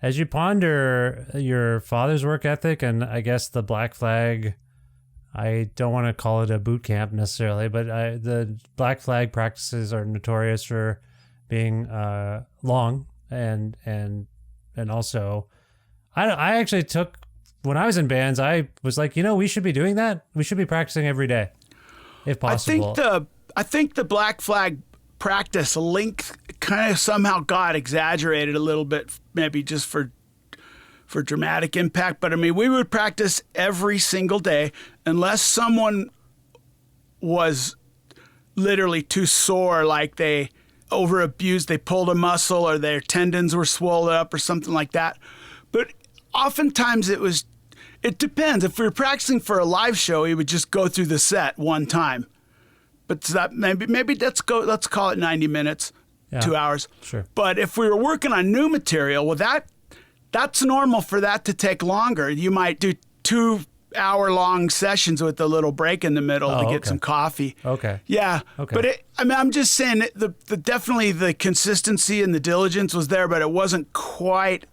as you ponder your father's work ethic, and I guess the Black Flag, I don't want to call it a boot camp necessarily, but the Black Flag practices are notorious for being long and also, I actually took, when I was in bands, I was like, we should be doing that. We should be practicing every day, if possible. I think the Black Flag practice length kind of somehow got exaggerated a little bit, maybe just for dramatic impact. But I mean, we would practice every single day unless someone was literally too sore, like they over-abused, they pulled a muscle or their tendons were swollen up or something like that. But oftentimes it depends. If we were practicing for a live show, we would just go through the set one time. But that maybe let's call it 90 minutes, 2 hours. Sure. But if we were working on new material, well, that's normal for that to take longer. You might do 2-hour-long sessions with a little break in the middle to get some coffee. Okay. Yeah. Okay. But I'm just saying definitely the consistency and the diligence was there, but it wasn't quite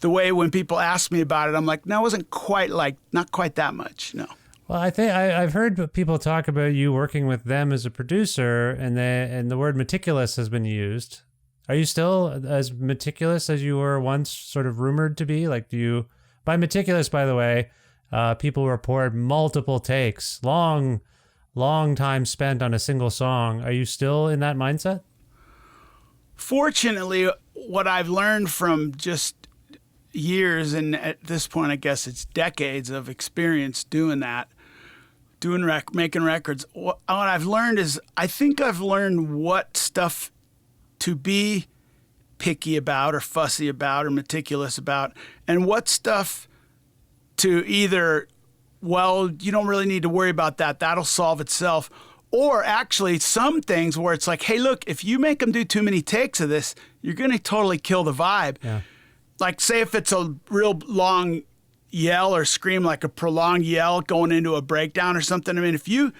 the way when people ask me about it. I'm like, no, it wasn't quite not quite that much. No. Well, I think I've heard people talk about you working with them as a producer, and the word meticulous has been used. Are you still as meticulous as you were once sort of rumored to be? Like, by meticulous, by the way, people report multiple takes, long time spent on a single song. Are you still in that mindset? Fortunately, what I've learned from just years, and at this point, I guess it's decades of experience doing that, making records. What I've learned is, I think I've learned what stuff to be picky about or fussy about or meticulous about, and what stuff to either, well, you don't really need to worry about that. That'll solve itself. Or actually some things where it's like, hey, look, if you make them do too many takes of this, you're going to totally kill the vibe. Yeah. Like, say if it's a real long yell or scream, like a prolonged yell going into a breakdown or something. I mean, if you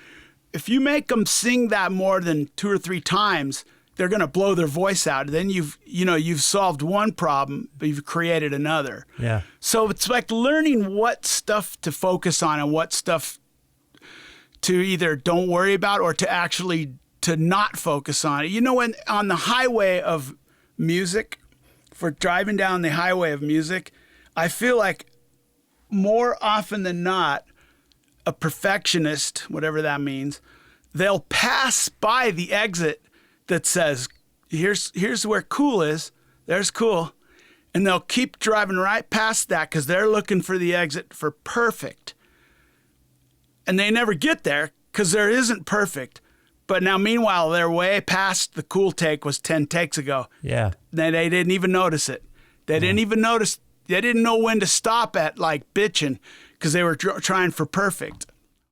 make them sing that more than 2 or 3 times, they're going to blow their voice out. Then you've solved one problem, but you've created another. Yeah. So it's like learning what stuff to focus on and what stuff to either don't worry about or to not focus on it. When on the highway of music, for driving down the highway of music, I feel like more often than not, a perfectionist, whatever that means, they'll pass by the exit that says, here's where cool is, there's cool. And they'll keep driving right past that because they're looking for the exit for perfect. And they never get there because there isn't perfect. But now, meanwhile, they're way past the cool take was 10 takes ago. Yeah. They didn't even notice it. They didn't even notice. They didn't know when to stop at, like, bitching because they were trying for perfect.